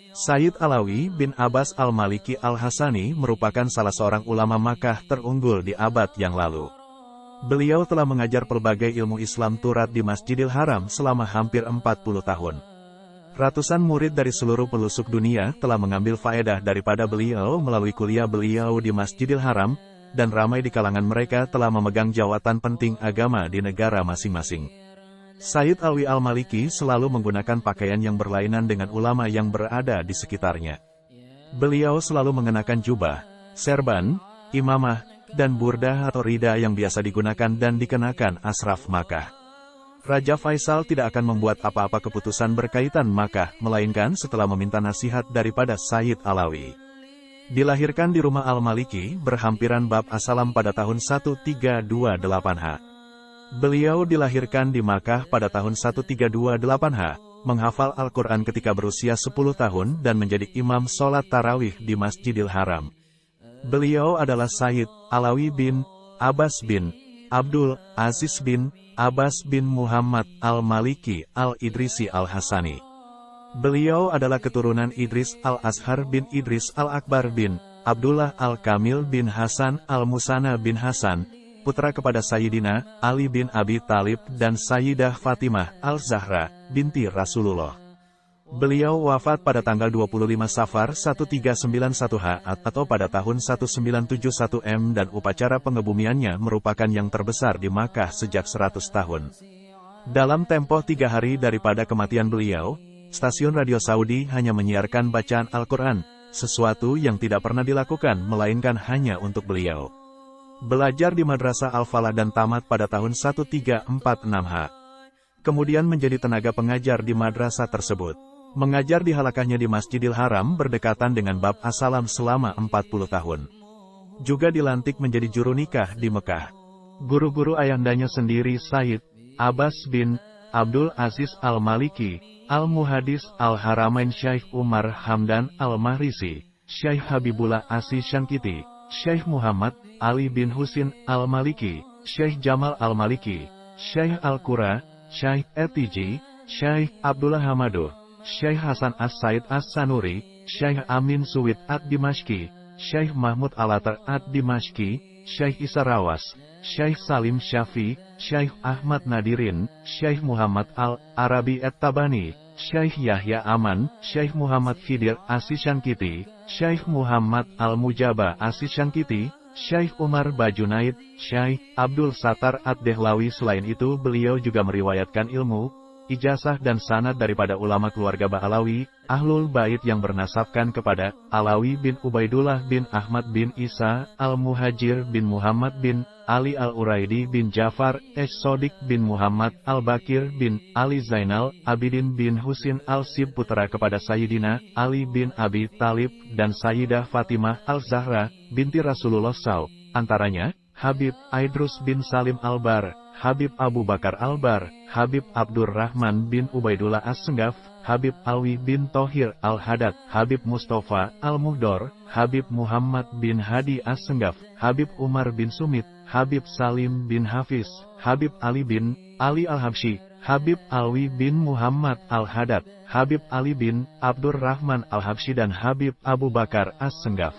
Sayyid Alawi bin Abbas al-Maliki al-Hasani merupakan salah seorang ulama Makkah terunggul di abad yang lalu. Beliau telah mengajar pelbagai ilmu Islam Turat di Masjidil Haram selama hampir 40 tahun. Ratusan murid dari seluruh pelosok dunia telah mengambil faedah daripada beliau melalui kuliah beliau di Masjidil Haram, dan ramai di kalangan mereka telah memegang jawatan penting agama di negara masing-masing. Sayyid Alawi al-Maliki selalu menggunakan pakaian yang berlainan dengan ulama yang berada di sekitarnya. Beliau selalu mengenakan jubah, serban, imamah, dan burdah atau rida yang biasa digunakan dan dikenakan asraf Makkah. Raja Faisal tidak akan membuat apa-apa keputusan berkaitan Makkah, melainkan setelah meminta nasihat daripada Sayyid Alawi. Dilahirkan di rumah Al-Maliki, berhampiran bab As-Salam pada tahun 1328 H. Beliau dilahirkan di Makkah pada tahun 1328 H, menghafal Al-Quran ketika berusia 10 tahun dan menjadi imam sholat tarawih di Masjidil Haram. Beliau adalah Sayyid Alawi bin Abbas bin Abdul Aziz bin Abbas bin Muhammad Al-Maliki Al-Idrisi Al-Hasani. Beliau adalah keturunan Idris Al-Azhar bin Idris Al-Akbar bin Abdullah Al-Kamil bin Hasan Al-Musana bin Hasan, putra kepada Sayyidina Ali bin Abi Thalib dan Sayyidah Fatimah Al-Zahra, binti Rasulullah. Beliau wafat pada tanggal 25 Safar 1391 H atau pada tahun 1971 M, dan upacara pengebumiannya merupakan yang terbesar di Makkah sejak 100 tahun. Dalam tempo 3 hari daripada kematian beliau, stasiun radio Saudi hanya menyiarkan bacaan Al-Quran, sesuatu yang tidak pernah dilakukan melainkan hanya untuk beliau. Belajar di Madrasah Al-Falah dan tamat pada tahun 1346 H. Kemudian menjadi tenaga pengajar di madrasah tersebut. Mengajar di halakahnya di Masjidil Haram berdekatan dengan bab As-Salam selama 40 tahun. Juga dilantik menjadi juru nikah di Mekah. Guru-guru ayandanya sendiri Sayyid Abbas bin Abdul Aziz Al-Maliki, Al-Muhadis Al-Haramain Syekh Umar Hamdan Al-Mahrisi, Syekh Habibullah Asy Syankiti, Syekh Muhammad Ali bin Husin Al-Maliki, Syekh Jamal Al-Maliki, Syekh Al-Qura, Syekh Etiji, Syekh Abdullah Hamaduh, Syekh Hasan As-Said As-Sanuri, Syekh Amin Suwid Ad-Dimashqi, Syekh Mahmud Alatar Ad-Dimashqi, Syekh Isa Rawas, Syekh Salim Syafi, Syekh Ahmad Nadirin, Syekh Muhammad Al-Arabi At-Tabani, Syekh Yahya Aman, Syekh Muhammad Khidir Asy Syankiti, Syekh Muhammad Al-Mujaba Asy Syankiti, Syekh Umar Bajunaid, Syekh Abdul Sattar Ad-Dehlawi. Selain itu beliau juga meriwayatkan ilmu, ijazah dan sanad daripada ulama keluarga Ba'alawi, Ahlul Bait yang bernasabkan kepada Alawi bin Ubaidullah bin Ahmad bin Isa, Al-Muhajir bin Muhammad bin Ali Al-Uraidi bin Jafar, Sodik bin Muhammad Al-Bakir bin Ali Zainal Abidin bin Husin Al-Sib, putra kepada Sayyidina Ali bin Abi Thalib dan Sayyidah Fatimah Al-Zahra, binti Rasulullah SAW. Antaranya, Habib Aidrus bin Salim Al-Bar, Habib Abu Bakar Al-Bar, Habib Abdurrahman bin Ubaidullah As-Senggaf, Habib Alwi bin Thohir Al-Hadad, Habib Mustafa Al-Muhdor, Habib Muhammad bin Hadi As-Senggaf, Habib Umar bin Sumit, Habib Salim bin Hafiz, Habib Ali bin Ali Al-Habsyi, Habib Alwi bin Muhammad Al-Hadad, Habib Ali bin Abdurrahman Al-Habsyi dan Habib Abu Bakar As-Senggaf.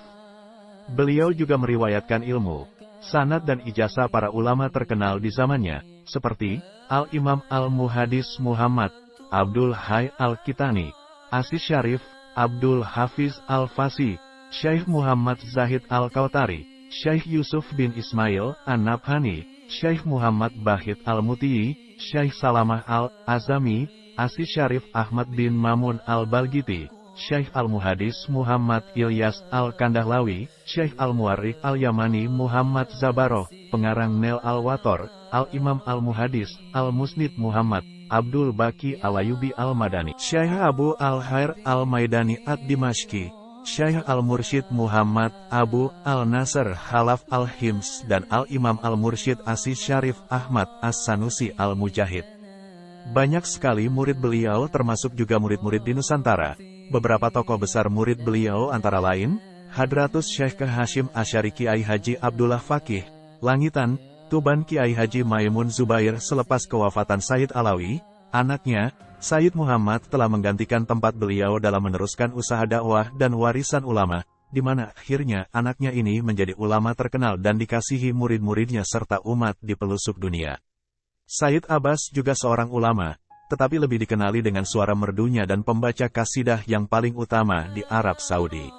Beliau juga meriwayatkan ilmu, sanad dan ijazah para ulama terkenal di zamannya, seperti Al-Imam Al-Muhadis Muhammad Abdul Hayy Al-Kitani, Asy Syarif Abdul Hafiz Al-Fasi, Syekh Muhammad Zahid Al-Kautari, Syekh Yusuf bin Ismail An-Nabhani, Syekh Muhammad Bahid Al-Muti'i, Syekh Salamah Al-Azami, Asy Syarif Ahmad bin Mamun Al-Balgiti, Syekh Al-Muhadis Muhammad Ilyas Al-Kandahlawi, Syekh Al-Muwarrikh Al-Yamani Muhammad Zabaroh, pengarang Nel Al-Wator, Al-Imam Al-Muhadis Al-Musnid Muhammad Abdul Baqi Al-Ayubi Al-Madani, Syekh Abu Al-Khair Al-Maidani Ad-Dimashqi, Syekh Al-Mursyid Muhammad Abu Al-Nasr Khalaf Al-Hims dan Al-Imam Al-Mursyid Asy Syarif Ahmad As-Sanusi Al-Mujahid. Banyak sekali murid beliau termasuk juga murid-murid di Nusantara. Beberapa tokoh besar murid beliau antara lain, Hadratus Syekh Hashim Asy'ari, Kiai Haji Abdullah Fakih, Langitan, Tuban Kiai Haji Maimun Zubair selepas kewafatan Sayyid Alawi, anaknya, Sayyid Muhammad telah menggantikan tempat beliau dalam meneruskan usaha dakwah dan warisan ulama, di mana akhirnya anaknya ini menjadi ulama terkenal dan dikasihi murid-muridnya serta umat di pelosok dunia. Sayyid Abbas juga seorang ulama, tetapi lebih dikenali dengan suara merdunya dan pembaca kasidah yang paling utama di Arab Saudi.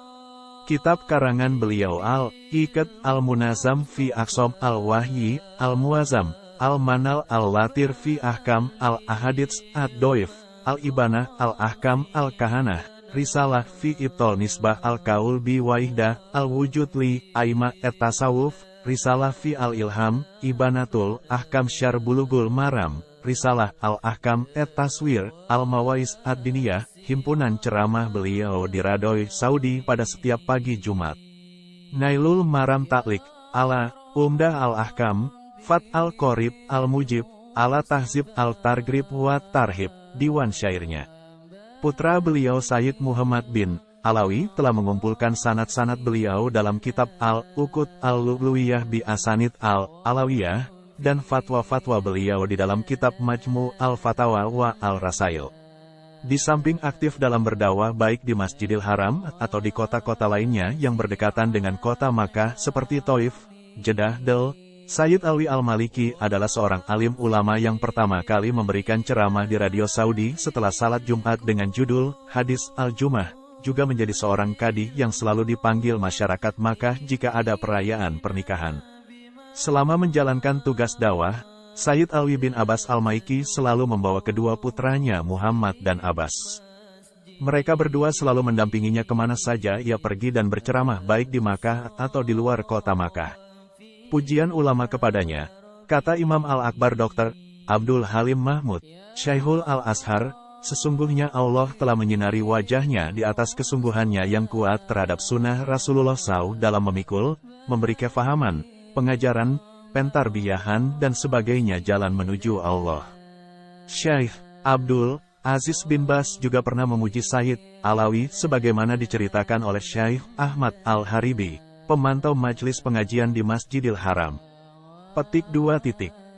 Kitab karangan beliau Al-Iqad Al-Munazam fi Aqsam Al-Wahyi Al-Muazzam, Al-Manal Al-Latir fi Ahkam Al-Ahadits Ad-Doif, Al-Ibanah Al-Ahkam Al-Kahanah, Risalah fi Ibtol Nisbah Al-Kaul bi Waihdah, Al-Wujud li Aima et-Tasawuf, Risalah fi Al-Ilham, Ibanatul Ahkam Syar Bulugul Maram, Risalah Al-Ahkam et-Taswir, Al-Mawais Ad-Diniyah, himpunan ceramah beliau di Radoy, Saudi pada setiap pagi Jumat. Nailul Maram Taklik, ala Umdah Al-Ahkam, Fat Al-Qorib, Al-Mujib, ala Tahzib Al-Targrib wa Tarhib, diwan syairnya. Putra beliau Sayyid Muhammad bin Alawi telah mengumpulkan sanad-sanad beliau dalam kitab Al-Uqud Al-Lu'luwiyah bi Asanid Al-Alawiyah, dan fatwa-fatwa beliau di dalam kitab Majmu' Al-Fatawa wa Al-Rasail. Di samping aktif dalam berdakwah baik di Masjidil Haram atau di kota-kota lainnya yang berdekatan dengan kota Makkah seperti Taif, Jeddah, Del, Sayyid Alwi Al-Maliki adalah seorang alim ulama yang pertama kali memberikan ceramah di radio Saudi setelah salat Jumat dengan judul Hadis Al-Jum'ah, juga menjadi seorang kadi yang selalu dipanggil masyarakat Makkah jika ada perayaan pernikahan. Selama menjalankan tugas dakwah, Sayyid Alwi bin Abbas Al-Maliki selalu membawa kedua putranya Muhammad dan Abbas. Mereka berdua selalu mendampinginya kemana saja ia pergi dan berceramah baik di Makkah atau di luar kota Makkah. Pujian ulama kepadanya, kata Imam Al-Akbar Dr. Abdul Halim Mahmud, Syekhul Al-Azhar, sesungguhnya Allah telah menyinari wajahnya di atas kesungguhannya yang kuat terhadap sunnah Rasulullah SAW dalam memikul, memberi kefahaman, pengajaran, pentarbiyahan dan sebagainya jalan menuju Allah. Syekh Abdul Aziz bin Bas juga pernah memuji Sayyid Alawi sebagaimana diceritakan oleh Syekh Ahmad Al-Haribi, pemantau majelis pengajian di Masjidil Haram. Petik 2.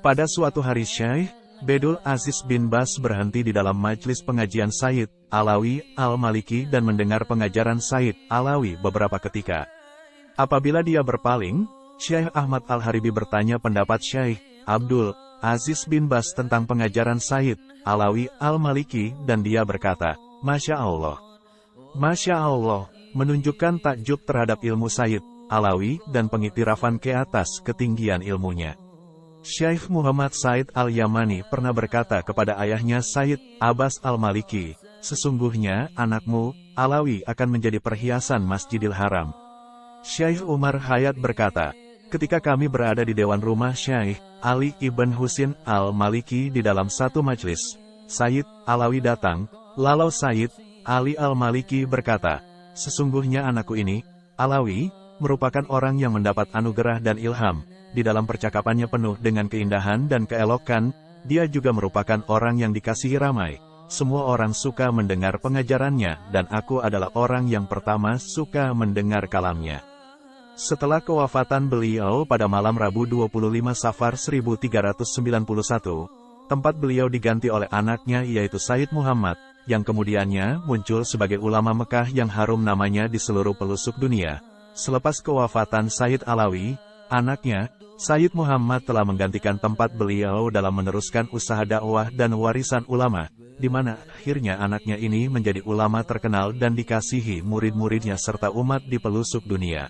Pada suatu hari Syekh Bedul Aziz bin Bas berhenti di dalam majelis pengajian Sayyid Alawi Al-Maliki dan mendengar pengajaran Sayyid Alawi beberapa ketika. Apabila dia berpaling, Syekh Ahmad Al-Haribi bertanya pendapat Syekh Abdul Aziz bin Bas tentang pengajaran Sayyid Alawi Al-Maliki dan dia berkata, Masya Allah. Masya Allah, menunjukkan takjub terhadap ilmu Sayyid Alawi dan pengiktirafan ke atas ketinggian ilmunya. Syekh Muhammad Said Al-Yamani pernah berkata kepada ayahnya Sayyid Abbas Al-Maliki, sesungguhnya anakmu, Alawi akan menjadi perhiasan Masjidil Haram. Syekh Umar Hayat berkata, ketika kami berada di dewan rumah Syekh Ali Ibn Husin Al-Maliki di dalam satu majlis, Sayyid Alawi datang, lalu Sayyid Ali Al-Maliki berkata, sesungguhnya anakku ini, Alawi, merupakan orang yang mendapat anugerah dan ilham. Di dalam percakapannya penuh dengan keindahan dan keelokan, dia juga merupakan orang yang dikasihi ramai. Semua orang suka mendengar pengajarannya, dan aku adalah orang yang pertama suka mendengar kalamnya. Setelah kewafatan beliau pada malam Rabu 25 Safar 1391, tempat beliau diganti oleh anaknya yaitu Sayyid Muhammad, yang kemudiannya muncul sebagai ulama Mekah yang harum namanya di seluruh pelosok dunia. Selepas kewafatan Sayyid Alawi, anaknya, Sayyid Muhammad telah menggantikan tempat beliau dalam meneruskan usaha dakwah dan warisan ulama, di mana akhirnya anaknya ini menjadi ulama terkenal dan dikasihi murid-muridnya serta umat di pelosok dunia.